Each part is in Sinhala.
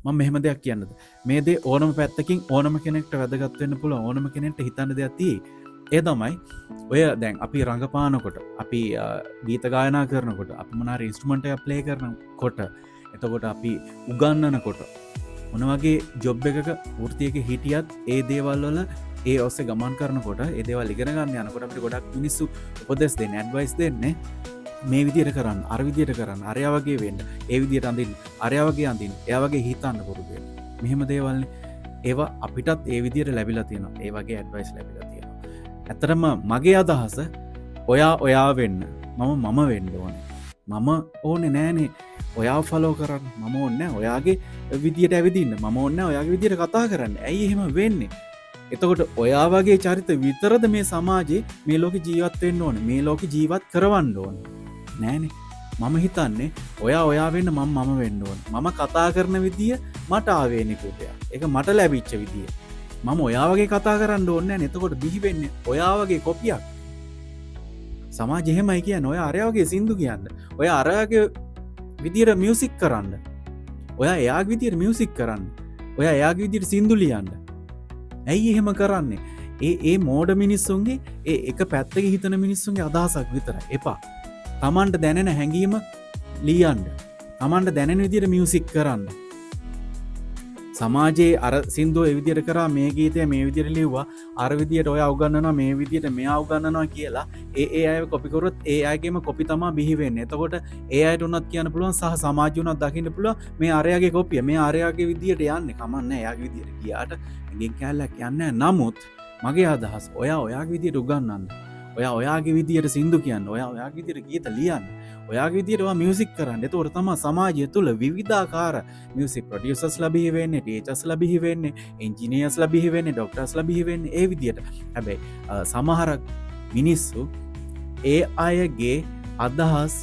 මම මෙහෙම දෙයක් කියන්නද මේ දේ ඕනම පැත්තකින් ඕනම කෙනෙක්ට වැදගත් වෙන්න පුළුවන් ඕනම කෙනෙක්ට හිතන්න දෙයක් තියෙයි. ඒ තමයි ඔය දැන් අපි රඟපානකොට අපි ගීත ගායනා කරනකොට අපි මොනාර ඉන්ස්ට්‍රුමන්ට් එකක් ප්ලේ කරනකොට එතකොට අපි උගන්වනකොට මොන වගේ ජොබ් එකක වෘත්තියක හිටියත් ඒ දේවල් වල ඒ ඔස්සේ ගමන් කරනකොට ඒ දේවල් ඉගෙන ගන්න යනකොට අපිට ගොඩක් මිනිස්සු උපදෙස් දෙන්නේ ඇඩ්වයිස් දෙන්නේ මේ විදියට කරන්න අර විදියට කරන්න අරයා වගේ වෙන්න ඒ විදියට අඳින්න අරයා වගේ අඳින්න එයා වගේ හිතන්න පුරුදු වෙන්න මෙහෙම දේවල්නේ ඒවා අපිටත් ඒ විදියට ලැබිලා තියෙනවා ඒ වගේ ඇඩ්වයිස් ලැබිලා තියෙනවා ඇත්තටම මගේ අදහස ඔයා වෙන්න මම වෙන්න ඕනේ මම ඕනේ නෑනේ ඔයා ෆලෝ කරන්න මම ඕනේ ඔයාගේ විදියට ඇවිදින්න මම ඕනේ ඔයාගේ විදියට කතා කරන්න ඇයි එහෙම වෙන්නේ එතකොට ඔයා වගේ චරිත විතරද මේ සමාජයේ මේ ලෝකේ ජීවත් වෙන්න ඕනේ මේ ලෝකේ ජීවත් කරවන්න ඕනේ නෑනේ මම හිතන්නේ ඔයා වෙන්න මම වෙන්න ඕනේ මම කතා කරන විදිය මට ආවේනික දෙයක් ඒක මට ලැබිච්ච විදිය මම ඔයා වගේ කතා කරන්න ඕනේ නෑ එතකොට බිහි වෙන්නේ ඔයා වගේ කොපියක් සමාජය එහෙමයි කියන්නේ ඔයා අරයා වගේ සින්දු කියන්න ඔයා අරයාගේ විදියට මියුසික් කරන්න ඔයා එයාගේ විදියට මියුසික් කරන්න ඔයා එයාගේ විදියට සින්දු ලියන්න ඇයි එහෙම කරන්නේ ඒ මෝඩ මිනිස්සුන්ගේ ඒ එක පැත්තක හිතන මිනිස්සුන්ගේ අදහසක් විතර එපා තමන්ට දැනෙන හැඟීම ලියන්න තමන්ට දැනෙන විදියට මියුසික් කරන්න සමාජයේ අර සින්දුව ඒ විදියට කරා මේ ගීතය මේ විදියට ලිව්වා අර විදියට ඔය උගන්වනවා මේ විදියට මෙයා උගන්වනවා කියලා ඒ අයව කොපි කරොත් ඒ අයගේම කොපි තමයි බිහි වෙන්නේ. එතකොට ඒ අයට උනත් කියන්න පුළුවන් සහ සමාජය උනත් දකින්න පුළුවන් මේ අරයාගේ කොපිය මේ අරයාගේ විදියට යන්නේ කමන්නේ එයාගේ විදියට ගියාට එගෙන් කැලලක් යන්නේ නමුත් මගේ අදහස් ඔයාගේ විදියට උගන්වන්න. ඔයාගේ විදියට සින්දු කියන්න ඔයාගේ විදියට ගීත ලියන්න ඔයාගේ විදියට මියුසික් කරන්න එතකොට තමයි සමාජය තුළ විවිධාකාර මියුසික් ප්‍රොඩියුසර්ස්ලා බිහි වෙන්නේ ටීචර්ස්ලා බිහි වෙන්නේ ඉන්ජිනියර්ස්ලා බිහි වෙන්නේ ඩොක්ටර්ස්ලා බිහි වෙන්නේ ඒ විදියට හැබැයි සමහර මිනිස්සු ඒ අයගේ අදහස්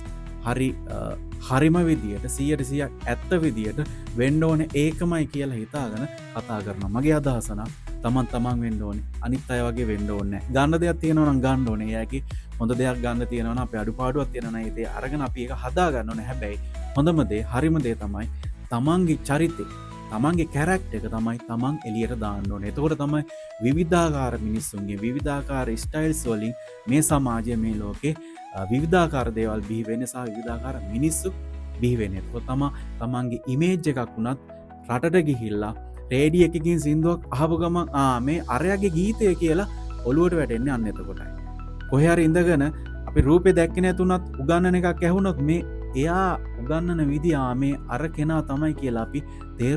හරිම විදියට 100% ඇත්ත විදියට වෙන්න ඕනේ ඒකමයි කියලා හිතාගෙන කතා කරනවා මගේ අදහස නම් තමන් වෙන්න ඕනේ අනිත් අය වගේ වෙන්න ඕනේ ගන්න දෙයක් තියෙනවා නම් ගන්න ඕනේ එයාගේ හොඳ දෙයක් ගන්න තියෙනවා නම් අපේ අඩුපාඩුවක් තියෙනවා නම් ඒ දේ අරගෙන අපි ඒක හදා ගන්න ඕනේ හැබැයි හොඳම දේ හරිම දේ තමයි තමන්ගේ චරිතය තමන්ගේ කැරක්ටර් එක තමයි තමන් එළියට දාන්න ඕනේ එතකොට තමයි විවිධාකාර මිනිස්සුන්ගේ විවිධාකාර ස්ටයිල්ස් වලින් මේ සමාජය මේ ලෝකේ විවිධාකාර දේවල් බිහි වෙන්නේ සහ විවිධාකාර මිනිස්සු බිහි වෙන්නේ එතකොට තමයි තමන්ගේ ඉමේජ් එකක් උනත් රටට ගිහිල්ලා රේඩිය එකකින් සින්දුවක් අහපු ගමන් මේ අරයාගේ ගීතය කියලා ඔලුවට වැටෙන්නේ අන්න එතකොටයි. කොහේ හරි ඉඳගෙන අපි රූපේ දැක්කේ නැතුණත් උගන්නන එකක් ඇහුනොත් මේ එයා උගන්නන විදිය මේ අර කෙනා තමයි කියලා අපි තේරුම්